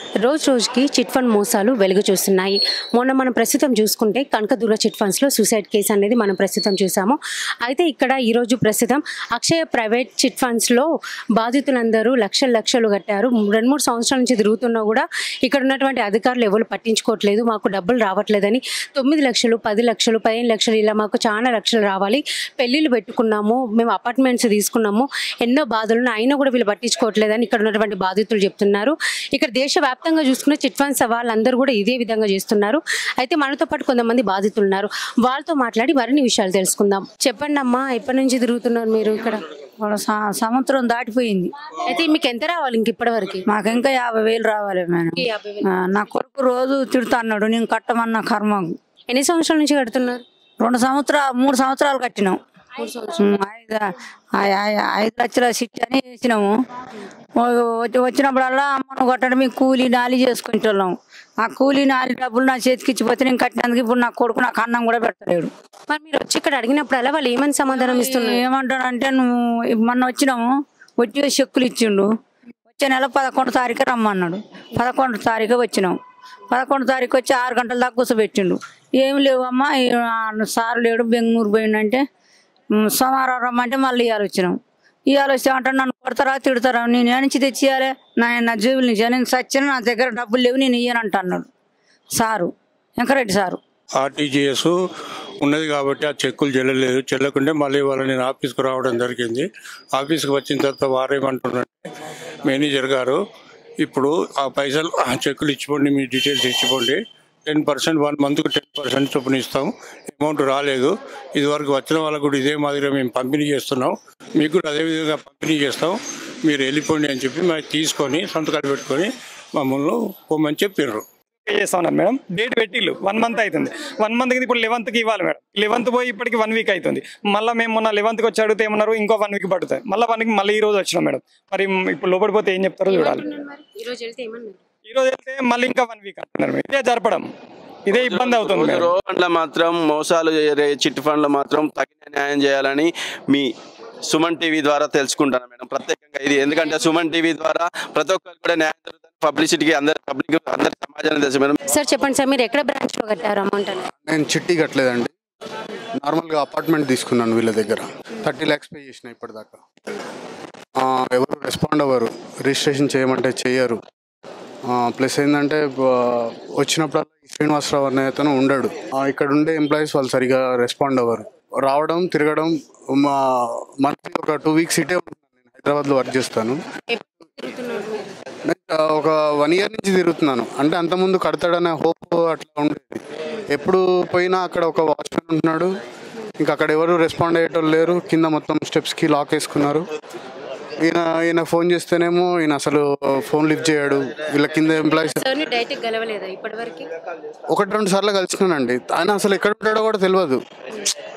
రోజు రోజుకి chit fund మోసాలు వెలుగు చూస్తున్నాయి. మొన్న మనం ప్రస్తుతం చూసుకుంటే కనకదుర్గ చిట్ ఫండ్స్లో సూసైడ్ కేసు అనేది మనం ప్రస్తుతం చూసాము. అయితే ఇక్కడ ఈరోజు ప్రస్తుతం అక్షయ ప్రైవేట్ చిట్ ఫండ్స్లో బాధితులందరూ లక్షలు కట్టారు. 2-3 సంవత్సరాల నుంచి తిరుగుతున్నా కూడా ఇక్కడ ఉన్నటువంటి అధికారులు ఎవరు పట్టించుకోవట్లేదు. మాకు డబ్బులు రావట్లేదని 9 లక్షలు, 10 లక్షలు, 15 లక్షలు ఇలా మాకు చాలా లక్షలు రావాలి, పెళ్ళిళ్ళు పెట్టుకున్నాము, మేము అపార్ట్మెంట్స్ తీసుకున్నాము, ఎన్నో బాధలు అయినా కూడా వీళ్ళు పట్టించుకోవట్లేదని ఇక్కడ ఉన్నటువంటి బాధితులు చెప్తున్నారు. ఇక్కడ దేశవ్యాప్తంగా చూసుకున్న చిట్ ఫండ్స్ వాళ్ళందరూ కూడా ఇదే విధంగా చేస్తున్నారు. అయితే మనతో పాటు కొంతమంది బాధితులు ఉన్నారు, వాళ్ళతో మాట్లాడి మరిన్ని విషయాలు తెలుసుకుందాం. చెప్పండి అమ్మా, ఎప్పటి నుంచి తిరుగుతున్నారు మీరు ఇక్కడ? సంవత్సరం దాటిపోయింది. అయితే మీకు ఎంత రావాలి ఇంక ఇప్పటి వరకు? మాకు ఇంకా 50,000 రావాలి మేడం. నా కొడుకు రోజు తిడుతా అన్నాడు, నేను కట్టమన్న కర్మ. ఎన్ని సంవత్సరాల నుంచి కడుతున్నారు? 3 సంవత్సరాలు కట్టినాం. 5 లక్షల సిట్ అని వేసినాము. వచ్చినప్పుడల్లా అమ్మను కట్టడం మీకు కూలీ నాలి చేసుకుంటున్నాం. ఆ కూలీ నాలి డబ్బులు నా చేతికి ఇచ్చిపోతే నేను కట్టినందుకు ఇప్పుడు నా కొడుకు నాకు అన్నం కూడా పెట్టలేడు. మరి మీరు వచ్చి ఇక్కడ అడిగినప్పుడల్లా వాళ్ళు ఏమని సమాధానం ఇస్తున్నారు? ఏమంటాడంటే, నువ్వు మొన్న వచ్చినాము, వచ్చి చెక్కులు ఇచ్చిండు, వచ్చే నెల 11 తారీఖు రమ్మన్నాడు. 11 తారీఖు వచ్చినాం. 11 తారీఖు వచ్చి 6 గంటల దాకా కూర్చోబెట్టిండు. ఏం లేవమ్మా, సారు లేడు, బెంగళూరు పోయిండంటే సోమవారం రమ్మంటే మళ్ళీ ఇవాళ వచ్చినాం. ఇవాళ వచ్చామంటే నన్ను కొడతారా తిడతారా, నేను ఏ నుంచి తెచ్చియాలి, నా జేబుల నుంచి నేను సచ్చిన, నా దగ్గర డబ్బులు లేవు, నేను ఇయ్యనంట అన్నాడు సారు, వెంకరెడ్డి సారు. ఆర్టీజీఎస్ ఉన్నది కాబట్టి ఆ చెక్కులు చెల్లలేదు. చెల్లకుంటే మళ్ళీ వాళ్ళు నేను ఆఫీస్కి రావడం జరిగింది. ఆఫీస్కి వచ్చిన తర్వాత వారేమంటున్నారంటే, మేనేజర్ గారు ఇప్పుడు ఆ పైసలు చెక్కులు ఇచ్చిపోండి, మీ డీటెయిల్స్ ఇచ్చిపోండి, 10% 1 మంత్కు 10% చొప్పున ఇస్తాం, అమౌంట్ రాలేదు, ఇదివరకు వచ్చిన వాళ్ళకు కూడా ఇదే మాదిరిగా మేము పంపిణీ చేస్తున్నాం, మీకు కూడా అదేవిధంగా పంపిణీ చేస్తాం, మీరు వెళ్ళిపోండి అని చెప్పి మాకు తీసుకొని సంతకాలు పెట్టుకొని మమ్మల్ని పోమని చెప్పారు. చేస్తా ఉన్నారు మేడం. డేట్ పెట్టిల్లు 1 మంత్ అవుతుంది. 1 మంత్కి ఇప్పుడు 11కి ఇవ్వాలి మేడం. 11th పోయి ఇప్పటికి 1 వీక్ అవుతుంది. మళ్ళీ మేము మొన్న 11కి వచ్చి అడిగితే ఏమన్నారు, ఇంకో 1 వీక్ పడుతుంది. మళ్ళీ 1 వీక్ మళ్ళీ ఈ రోజు వచ్చినాం మేడం. మరి ఇప్పుడు లోపడిపోతే ఏం చెప్తారో చూడాలి. ఈ రోజు వెళ్తే మళ్ళీ ఇంకా 1 వీక్ అంటున్నారు. ఇదే జరపడం, ఇదే ఇబ్బంది అవుతుంది. ఫండ్ల మాత్రం మోసాలు, చిట్ ఫండ్లు మాత్రం తగిన న్యాయం చేయాలని మీ సుమన్ టీవీ ద్వారా తెలుసుకుంటాను మేడం ప్రత్యేకంగా ఇది. ఎందుకంటే సుమన్ టీవీ ద్వారా ప్రతి ఒక్కరు కూడా న్యాయం జరుగుతుంది, పబ్లిసిటీకి అందరి సమాజాన్ని తెలుసు మేడం. సార్ చెప్పండి సార్, మీరు ఎక్కడ బ్రాంచ్ లో కట్టారు అమౌంట్? నేను చిట్టి కట్టలేదండి, నార్మల్గా అపార్ట్మెంట్ తీసుకున్నాను వీళ్ళ దగ్గర. 30 lakhs పే చేసిన ఇప్పటిదాకా. ఎవరు రెస్పాండ్ అవ్వరు, రిజిస్ట్రేషన్ చేయమంటే చెయ్యరు. ప్లస్ ఏంటంటే వచ్చినప్పుడు శ్రీనివాసరావు అనే అతను ఉండడు, ఇక్కడ ఉండే ఎంప్లాయీస్ వాళ్ళు సరిగా రెస్పాండ్ అవ్వరు. రావడం తిరగడం, మంత్లీ ఒక 2 weeks ఇటే ఉంటున్నాను. నేను హైదరాబాద్లో వర్క్ చేస్తాను. ఒక 1 year నుంచి తిరుగుతున్నాను. అంటే అంతకుముందు కడతాడనే హోప్ అట్లా ఉండేది. ఎప్పుడు పోయినా అక్కడ ఒక వాచ్మెన్ ఉంటున్నాడు, ఇంకా అక్కడ ఎవరు రెస్పాండ్ అయ్యేటోళ్ళు లేరు. కింద మొత్తం స్టెప్స్కి లాక్ వేసుకున్నారు. ఈయన ఫోన్ చేస్తేనేమో ఈయన అసలు ఫోన్ లిఫ్ట్ చేయడు. వీళ్ళ కింద ఎంప్లాయీస్ 1-2 సార్లు కలిసినానండి. ఆయన అసలు ఎక్కడ ఉంటాడో కూడా తెలియదు.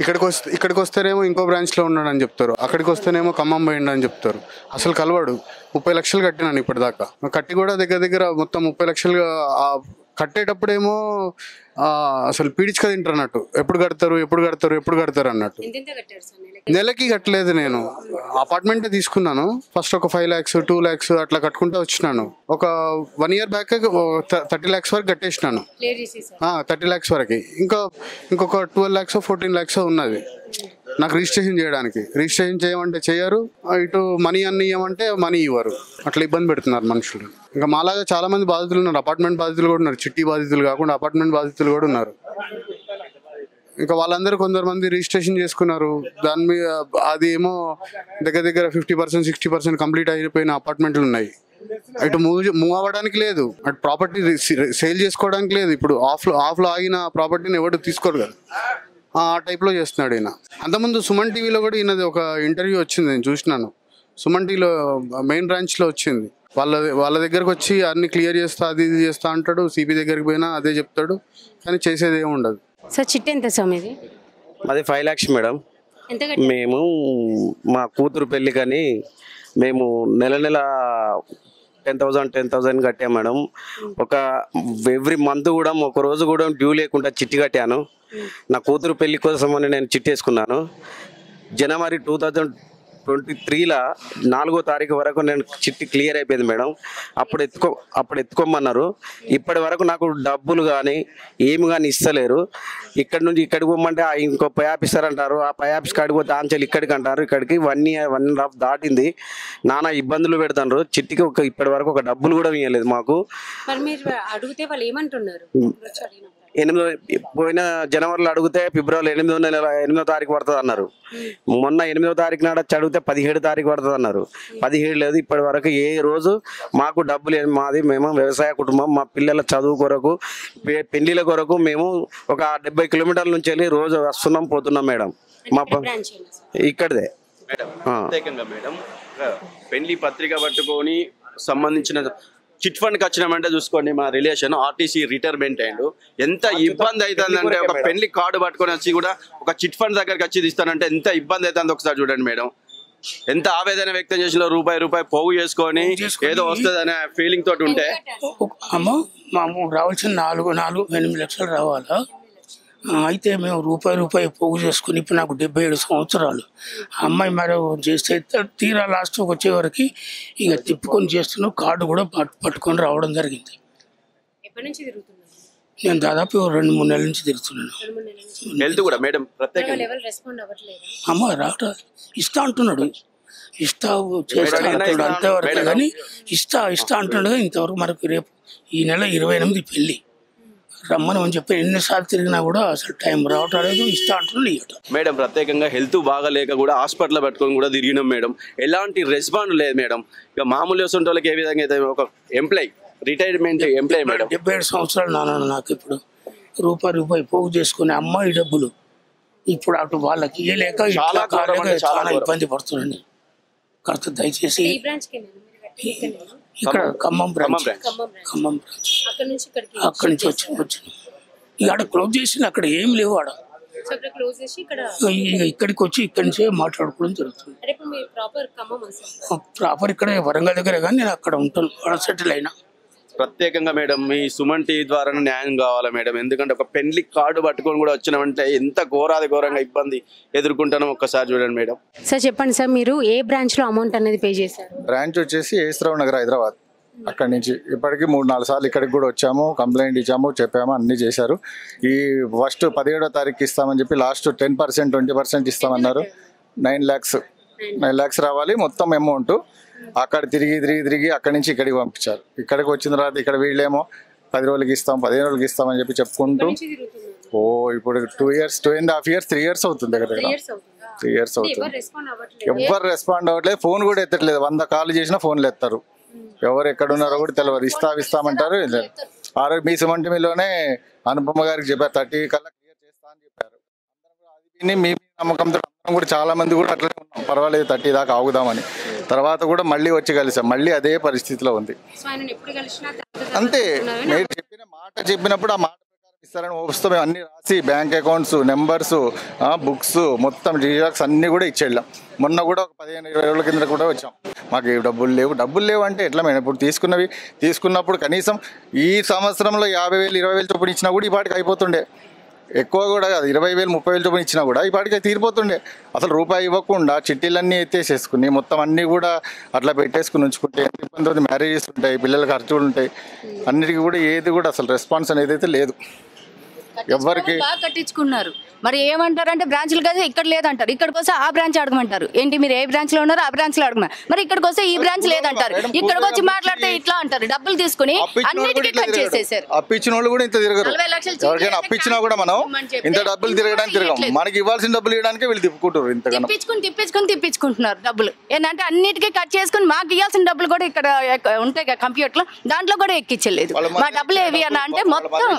ఇక్కడికి వస్తేనేమో ఇంకో బ్రాంచ్లో ఉన్నాడని చెప్తారు, అక్కడికి వస్తేనేమో ఖమ్మం పోయిండు అని చెప్తారు. అసలు కలవాడు. 30 లక్షలు కట్టినాను ఇప్పటిదాకా. కట్టి కూడా దగ్గర మొత్తం 30 లక్షలు కట్టేటప్పుడేమో అసలు పీడిచుక తింటారన్నట్టు, ఎప్పుడు కడతారు అన్నట్టు. నెలకి కట్టలేదు. నేను అపార్ట్మెంటే తీసుకున్నాను. ఫస్ట్ ఒక 5 lakhs 2 lakhs అట్లా కట్టుకుంటూ వచ్చినాను. ఒక 1 year బ్యాక్ 30 lakhs వరకు కట్టేసినాను. 30 lakhs వరకు. ఇంకొక 12 lakhs 14 lakhs ఉన్నది నాకు రిజిస్ట్రేషన్ చేయడానికి. రిజిస్ట్రేషన్ చేయమంటే చేయరు, ఇటు మనీ అన్ని ఇవ్వమంటే మనీ ఇవ్వరు. అట్లా ఇబ్బంది పెడుతున్నారు మనుషులు. ఇంకా మాలాగా చాలా మంది బాధితులు ఉన్నారు. అపార్ట్మెంట్ బాధితులు కూడా ఉన్నారు, చిట్టి బాధితులు కాకుండా అపార్ట్మెంట్ బాధితులు కూడా ఉన్నారు. ఇంకా వాళ్ళందరూ కొందరు రిజిస్ట్రేషన్ చేసుకున్నారు. దాని మీద అది ఏమో దగ్గర 50% 60% కంప్లీట్ అయిపోయిన అపార్ట్మెంట్లు ఉన్నాయి. ఇటు మూవ్ అవ్వడానికి లేదు, అటు ప్రాపర్టీ సేల్ చేసుకోవడానికి లేదు. ఇప్పుడు ఆఫ్లో ఆగిన ప్రాపర్టీని ఎవరు తీసుకోరు కదా, ఆ టైప్లో చేస్తున్నాడు ఈయన. అంతకుముందు సుమన్ టీవీలో కూడా ఈయనది ఒక ఇంటర్వ్యూ వచ్చింది, నేను చూసినాను. సుమన్ టీవీలో మెయిన్ బ్రాంచ్లో వచ్చింది. వాళ్ళ దగ్గరకు వచ్చి అన్ని క్లియర్ చేస్తా, అది ఇది చేస్తా అంటాడు. సిపి దగ్గరికి పోయినా అదే చెప్తాడు, కానీ చేసేది ఏమి ఉండదు. సార్ చిట్టి ఎంత సార్ మీది? మాది 5 lakhs మేడం. మేము మా కూతురు పెళ్ళికని మేము నెల 10,000 కట్టాం మేడం. ఎవ్రీ మంత్ కూడా ఒక రోజు కూడా డ్యూ లేకుండా చిట్టి కట్టాను. నా కూతురు పెళ్లి కోసం అని నేను చిట్టి వేసుకున్నాను. జనవరి 2023లో 4వ తారీఖు వరకు నేను చిట్టి క్లియర్ అయిపోయింది మేడం. అప్పుడు ఎత్తుకోమన్నారు. ఇప్పటి వరకు నాకు డబ్బులు కానీ ఏమి కానీ ఇస్తలేరు. ఇక్కడి నుంచి ఇక్కడికి పోమంటే ఇంకో పై ఆఫీసర్ అంటారు, ఆ పై ఆఫీస్ కాడికి పోతే ఆంచలు ఇక్కడికి అంటారు. ఇక్కడికి 1.5 దాటింది. నానా ఇబ్బందులు పెడతారు. చిట్టికి ఇప్పటి వరకు ఒక డబ్బులు కూడా ఇవ్వలేదు మాకు. అడిగితే వాళ్ళు ఏమంటున్నారు? పోయిన జనవరిలో అడిగితే ఫిబ్రవరి 8వ తారీఖు పడుతుంది అన్నారు. మొన్న 8వ తారీఖు నాడు అడిగితే 17 తారీఖు పడుతుంది అన్నారు. 17 లేదు. ఇప్పటి వరకు ఏ రోజు మాకు డబ్బులు మాది మేము వ్యవసాయ కుటుంబం. మా పిల్లల చదువు కొరకు పెళ్లిల కొరకు మేము ఒక 70 కిలోమీటర్ల నుంచి వెళ్ళి రోజు వస్తున్నాం పోతున్నాం మేడం. మా ఇక్కడదే మేడం. పెళ్లి పత్రిక పట్టుకొని సంబంధించిన చిట్ ఫండ్కి వచ్చినామంటే చూసుకోండి, మా రిలేషన్ ఆర్టీసీ రిటైర్మెంట్ అయ్యిండు. ఎంత ఇబ్బంది అవుతుందంటే ఒక పెళ్లి కార్డు పట్టుకొని వచ్చి కూడా ఒక చిట్ ఫండ్ దగ్గరికి వచ్చి తీస్తానంటే ఎంత ఇబ్బంది అవుతుంది ఒకసారి చూడండి మేడం. ఎంత ఆవేదన వ్యక్తం చేసిన రూపాయి పోగు చేసుకొని ఏదో వస్తుంది అనే ఫీలింగ్ తోటి ఉంటే అమ్మ మాము రావాల్సిన 8 లక్షలు రావాలా. అయితే మేము రూపాయి పోగు చేసుకుని ఇప్పుడు నాకు 77 సంవత్సరాలు. అమ్మాయి మరి చేస్తే తీరా లాస్ట్ వచ్చేవరకు ఇక తిప్పుకొని చేస్తున్నావు. కార్డు కూడా పట్టుకొని రావడం జరిగింది. నేను దాదాపు 2-3 నెలల నుంచి తిరుగుతున్నాను. హెల్త్ కూడా మేడం అమ్మ రావట ఇస్తా అంటున్నాడు, ఇస్తా చేస్తా అంటున్నాడు అంతవరకు. కానీ ఇస్తా అంటున్నాడు. ఇంతవరకు మనకు రేపు ఈ నెల 28 పెళ్ళి రమ్మని అని చెప్పి ఎన్నిసార్లు తిరిగినా కూడా అసలు టైం రావటం లేదు. ఇస్తా అంటున్నాడు మేడం. ప్రత్యేకంగా హెల్త్ బాగాలేక కూడా హాస్పిటల్ పెట్టుకొని కూడా తిరిగినాం మేడం. ఎలాంటి రెస్పాండ్ లేదు మేడం. ఇక మామూలు వేసుంటే వాళ్ళకి ఏ విధంగా అయితే ఒక ఎంప్లాయ్ రిటైర్మెంట్ ఎంప్లాయ్ మేడం. 77 సంవత్సరాలు నాన్న నాకు ఇప్పుడు రూపాయి పోగు చేసుకునే అమ్మాయి డబ్బులు ఇప్పుడు అటు వాళ్ళకి ఇవ్వలేక చాలా ఇబ్బంది పడుతున్నాను. కాస్త దయచేసి ఇక్కడ ఖమ్మం బ్రాంచ్ అక్కడి నుంచి వచ్చాను. ఇక్కడ క్లోజ్ చేసి అక్కడ ఏం లేవు. ఆడ ఇక్కడికి వచ్చి ఇక్కడి నుంచే మాట్లాడుకోవడం జరుగుతుంది. ప్రాపర్ ఇక్కడ వరంగల్ దగ్గర కానీ నేను అక్కడ ఉంటాను, అక్కడ సెటిల్ అయినా. ప్రత్యేకంగా మేడం మీ సుమన్ టీవీ ద్వారా న్యాయం కావాలా మేడం. ఎందుకంటే ఒక పెళ్లి కార్డు పట్టుకొని కూడా వచ్చినామంటే ఎంత ఘోరంగా ఇబ్బంది ఎదుర్కొంటానో ఒక్కసారి చూడండి మేడం. సార్ చెప్పండి సార్, మీరు ఏ బ్రాంచ్ లో అమౌంట్ అనేది పే చేశారు? బ్రాంచ్ వచ్చేసి ఏస్రావు నగర్ హైదరాబాద్. అక్కడి నుంచి ఇప్పటికి 3-4 సార్లు ఇక్కడికి కూడా వచ్చాము, కంప్లైంట్ ఇచ్చాము, చెప్పాము, అన్ని చేశారు. ఈ ఫస్ట్ 17వ తారీఖు ఇస్తామని చెప్పి లాస్ట్ 10% 20% ఇస్తామన్నారు. 9 lakhs రావాలి మొత్తం అమౌంట్. అక్కడ తిరిగి అక్కడి నుంచి ఇక్కడికి పంపించారు. ఇక్కడికి వచ్చిన తర్వాత ఇక్కడ వీళ్ళేమో 10 రోజులకి ఇస్తాం 15 రోజులకి ఇస్తామని చెప్పి చెప్పుకుంటూ ఇప్పుడు 2.5 years 3 years అవుతుంది. దగ్గర 3 years అవుతుంది. ఎవరు రెస్పాండ్ అవ్వట్లేదు. ఫోన్ కూడా ఎత్తట్లేదు. 100 కాల్ చేసినా ఫోన్లు ఎత్తారు. ఎవరు ఎక్కడున్నారో కూడా తెలియదు. ఇస్తామంటారు. ఆ రోజు మీ సుమన్ టీవీలోనే అనుపమ గారికి చెప్పారు 30 కల్లా క్లియర్ చేస్తా అని చెప్పారు. అది మీ నమ్మకంతో అందరం కూడా చాలా మంది కూడా అట్లనే ఉన్నాం, పర్వాలేదు 30 దాకా ఆగుదామని. తర్వాత కూడా మళ్ళీ వచ్చి కలిసాం. మళ్ళీ అదే పరిస్థితిలో ఉంది. అంతే మీరు చెప్పినప్పుడు ఆ మాట ప్రకారం ఇస్తారని వస్తూ మేము అన్ని రాసి బ్యాంక్ అకౌంట్స్ నెంబర్స్ బుక్స్ మొత్తం జిరాక్స్ అన్ని కూడా ఇచ్చేళ్ళాం. మొన్న కూడా ఒక 15-20 రోజుల కింద కూడా వచ్చాం. మాకు డబ్బులు లేవు అంటే ఎట్లా మేడం? ఇప్పుడు తీసుకున్నప్పుడు కనీసం ఈ సంవత్సరంలో 50,000 20,000 చొప్పున ఇచ్చినా కూడా ఈ పాటికి అయిపోతుండే. ఎక్కువ కూడా కాదు, 20,000 30,000 చొప్పున ఇచ్చినా కూడా ఈ పాటికి తీరిపోతుండే. అసలు రూపాయి ఇవ్వకుండా చిట్టీలన్నీ ఎత్తేసేసుకుని మొత్తం అన్నీ కూడా అట్లా పెట్టేసుకుని ఉంచుకుంటే ఎంత ఇబ్బంది అవుతుంది. మ్యారేజెస్ ఉంటాయి, పిల్లల ఖర్చులు ఉంటాయి, అన్నిటికీ కూడా ఏది కూడా అసలు రెస్పాన్స్ అనేది అయితే లేదు ఎవరికి. బాగా కట్టించుకున్నారు. మరి ఏమంటారంటే బ్రాంచ్లు కదా ఇక్కడ లేదంటారు. ఇక్కడికి వస్తే ఆ బ్రాంచ్ అడగమంటారు. ఏంటి మీరు ఏ బ్రాంచ్ లో ఉన్నారో ఆ బ్రాంచ్ లో అడగమని. మరి ఇక్కడికి వస్తే ఈ బ్రాంచ్ లేదంటారు. ఇక్కడికి వచ్చి మాట్లాడితే ఇట్లా అంటారు. డబ్బులు తీసుకుని అన్నిటికీ కట్ చేసేసారు. అప్పించిన వాళ్ళు కూడా ఇంత తిరగరు. ఎవరికైనా అప్పించినా కూడా మనం ఇంత డబ్బులు తిరగడానికి తిరగం. మనకి ఇవ్వాల్సిన డబ్బులు ఇవ్వడానికి వీళ్ళు తిప్పుకుంటారు. ఇంత తిప్పించుకుంటున్నారు డబ్బులు. ఏంటంటే అన్నిటికీ కట్ చేసుకుని మాకు ఇవ్వాల్సిన డబ్బులు కూడా ఇక్కడ ఉంటాయి కదా కంప్యూటర్ లో, దాంట్లో కూడా ఎక్కించలేదు. మా డబ్బులు ఏవి అని అంటే మొత్తం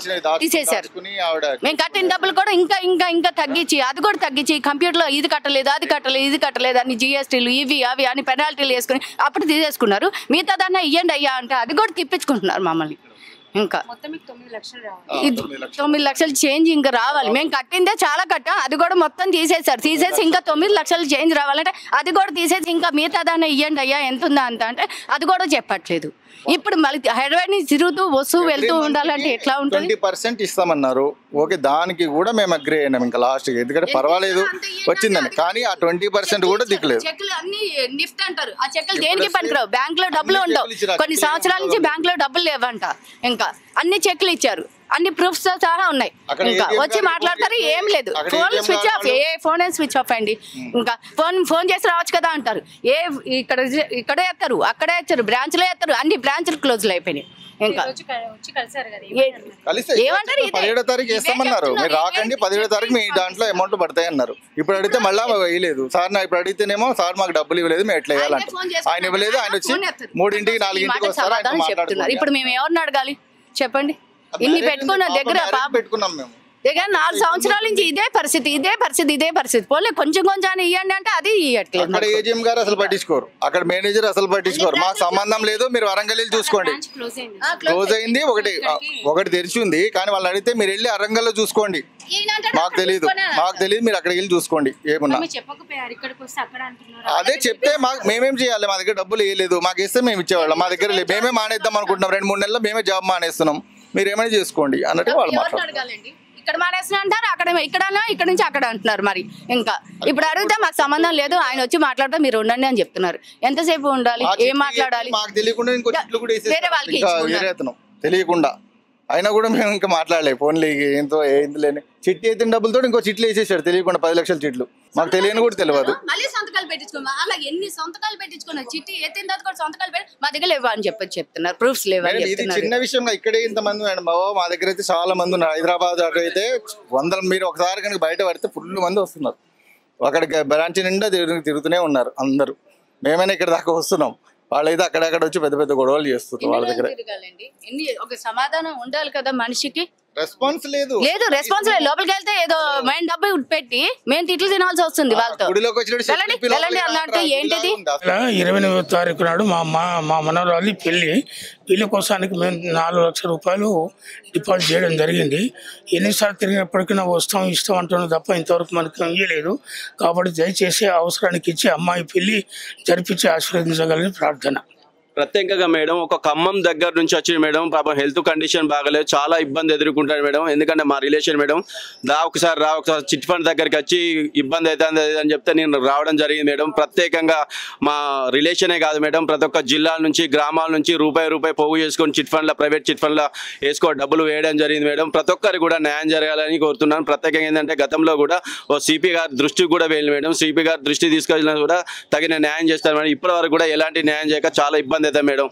తీసేశారు. మేము కట్టిన డబ్బులు కూడా ఇంకా ఇంకా ఇంకా తగ్గించి అది కూడా తగ్గించి కంప్యూటర్లో ఇది కట్టలేదు అని జిఎస్టీలు ఇవి అవి అని పెనాల్టీలు వేసుకుని అప్పుడు తీసేసుకున్నారు. మిగతా దాన్ని ఇవ్వండి అయ్యా అంటే అది కూడా తిప్పించుకుంటున్నారు మమ్మల్ని. ఇంకా మొత్తం మీకు 9 లక్షలు రావాలి. 9 లక్షలు చేంజ్ ఇంకా రావాలి. మేము కట్టిందే చాలా కట్టాం, అది కూడా మొత్తం తీసేశారు. తీసేసి ఇంకా 9 లక్షలు చేంజ్ రావాలంటే అది కూడా తీసేసి ఇంకా మిగతా దాన్ని ఇవ్వండి అయ్యా ఎంత ఉందా అంత అంటే అది కూడా చెప్పట్లేదు. ఇప్పుడు మళ్ళీ హైదరాబాద్ నుంచి తిరుగుతూ వస్తూ వెళ్తూ ఉండాలంటే ఎట్లా ఉంటుంది? 20% ఇస్తామన్నారు. ఓకే, దానికి కూడా మేము అగ్రీ అయినాం ఇంకా లాస్ట్, ఎందుకంటే పర్వాలేదు వచ్చిందని. కానీ ఆ 20% కూడా దిక్కులేదు. చెక్కులు అన్ని నిఫ్ట్ అంటారు, ఆ చెక్కులు దేనికి పనికిరావు. బ్యాంక్ లో డబ్బులు ఉండవు, కొన్ని సంవత్సరాల నుంచి బ్యాంక్ లో డబ్బులు లేవంట. ఇంకా అన్ని చెక్కులు ఇచ్చారు, అన్ని ప్రూఫ్స్ తో సహా ఉన్నాయి. ఇంకా వచ్చి మాట్లాడతారు, ఏం లేదు. ఫోన్ స్విచ్ ఆఫ్, ఏ ఫోన్ స్విచ్ ఆఫ్ అండి. ఇంకా ఫోన్ చేసి రావచ్చు కదా అంటారు. ఇక్కడే ఎత్తారు, అక్కడే ఎత్తారు, బ్రాంచ్ లో ఎత్తారు, అన్ని బ్రాంచ్లు క్లోజ్ అయిపోయినాయి. ఇంకా ఏమంటారు, 17వ తారీఖు వేస్తామన్నారు, మీరు రాకండి 17వ తారీఖు మీ దాంట్లో అమౌంట్ పడతాయి అన్నారు. ఇప్పుడు అడిగితే మళ్ళీ వేయలేదు సార్. నా ఇప్పుడు అడిగితేనేమో సార్ మాకు డబ్బులు ఇవ్వలేదు, మేము ఎట్లా వేయాలంటే ఆయన ఇవ్వలేదు. ఆయన వచ్చి 3ంటికి 4ంటికి వస్తారు, ఆయన మాట్లాడుతున్నారు. ఇప్పుడు మేము ఎవరిని అడగాలి చెప్పండి? ఇన్ని పెట్టుకున్న దగ్గర పెట్టుకున్నాం మేము దగ్గర 4 సంవత్సరాల నుంచి ఇదే పరిస్థితి. పోలే కొంచెం ఇవ్వండి అంటే అది ఇవ్వట్లేదు. అక్కడ ఏజీఎం గారు అసలు పట్టించుకోరు, అక్కడ మేనేజర్ అసలు పట్టించుకోరు. మాకు సంబంధం లేదు, మీరు వరంగల్ వెళ్ళి చూసుకోండి. క్లోజ్ అయింది, ఒకటి తెరిచి ఉంది. కానీ వాళ్ళని అడిగితే మీరు వెళ్ళి వరంగల్లో చూసుకోండి, మాకు తెలియదు, మీరు అక్కడికి వెళ్ళి చూసుకోండి ఏమున్నా. అదే చెప్తే మేమేం చేయాలి? మా దగ్గర డబ్బులు వేయలేదు, మాకు వేస్తే మేము ఇచ్చేవాళ్ళం. మా దగ్గర మేమే మానేద్దాం అనుకుంటున్నాం, 2-3 నెలల్లో మేమే జాబ్ మానేస్తున్నాం, మీరు ఏమైనా చేసుకోండి అన్నట్టు వాళ్ళు మాట్లాడారు. ఇక్కడ మానేస్తున్నా అంటారు, ఇక్కడ నుంచి అక్కడ అంటున్నారు. మరి ఇంకా ఇప్పుడు అడిగితే మాకు సంబంధం లేదు, ఆయన వచ్చి మాట్లాడితే మీరు ఉండండి అని చెప్తున్నారు. ఎంతసేపు ఉండాలి, ఏం మాట్లాడాలి? మాకు తెలియకుండా ఇంకో చిట్లు కూడా వేరే వాళ్ళకి తెలియకుండా అయినా కూడా మేము ఇంకా మాట్లాడలేదు. ఫోన్లే ఏంతో ఏంది లేని చిట్టి ఎత్తిన డబ్బులతో ఇంకో చిట్లు వేసేసాడు తెలియకుండా, 10 లక్షల చిట్లు. మాకు తెలియని కూడా తెలియదు. మళ్ళీ సంతకాలు పెట్టించుకున్నాం, అలా ఎన్ని సంతకాలు పెట్టించుకున్నారు. చిట్టి ఎత్తిన తర్వాత కూడా సంతకాలు పెట్టి మా దగ్గర లేవా అని చెప్తున్నారు, ప్రూఫ్స్ లేవా. ఇది చిన్న విషయం, ఇక్కడే ఇంతమంది మేడం. మా దగ్గర అయితే చాలా మంది ఉన్నారు. హైదరాబాద్ అటు అయితే 100, మీరు ఒకసారి కనుక బయట పడితే ఫుల్ మంది వస్తున్నారు. అక్కడికి బ్రాంచ్ నిండా తిరుగుతూనే ఉన్నారు అందరూ. మేమైనా ఇక్కడ దాకా వస్తున్నాం, వాళ్ళైతే అక్కడక్కడ వచ్చి పెద్ద పెద్ద గొడవలు చేస్తున్నారు. వాళ్ళ దగ్గర ఒక సమాధానం ఉండాలి కదా మనిషికి. రెస్పాన్స్ లేదు. రెస్పాన్స్ లేదు. లోపలికి వెళ్తే ఏదో మేము డబ్బు పెట్టి మేము తిట్లు తినాల్సి వస్తుంది వాళ్ళతో. ఏంటిది 28వ తారీఖు నాడు మా మనవరాలి పెళ్లి కోసానికి మేము 4 లక్షల రూపాయలు డిపాజిట్ చేయడం జరిగింది. ఎన్నిసార్లు తిరిగినప్పటికీ ఇస్తాం అంటున్నాం తప్ప ఇంతవరకు మనకు ఇవ్వలేదు. కాబట్టి దయచేసి అవసరానికి ఇచ్చి అమ్మాయి పెళ్లి జరిపించి ఆశీర్వదించగలని ప్రార్థన. ప్రత్యేకంగా మేడం ఒక ఖమ్మం దగ్గర నుంచి వచ్చింది మేడం. పాపం హెల్త్ కండిషన్ బాగలేదు, చాలా ఇబ్బంది ఎదుర్కొంటారు మేడం. ఎందుకంటే మా రిలేషన్ మేడం ఒకసారి చిట్ ఫండ్ దగ్గరికి వచ్చి ఇబ్బంది అవుతుంది అని చెప్తే నేను రావడం జరిగింది మేడం. ప్రత్యేకంగా మా రిలేషనే కాదు మేడం, ప్రతి ఒక్క జిల్లాల నుంచి గ్రామాల నుంచి రూపాయి పోగు చేసుకొని చిట్ ఫండ్ల ప్రైవేట్ చిట్ ఫండ్ల డబ్బులు వేయడం జరిగింది మేడం. ప్రతి ఒక్కరికి కూడా న్యాయం జరగాలని కోరుతున్నాను. ప్రత్యేకంగా ఏంటంటే గతంలో కూడా ఓ సిపి గారి దృష్టికి కూడా వెళ్ళింది మేడం. సిపి గారి దృష్టి తీసుకెళ్ళినా కూడా తగిన న్యాయం చేస్తారు మేడం. ఇప్పటి వరకు కూడా ఎలాంటి న్యాయం చేయక చాలా ఇబ్బంది అవుతుంది మేడం.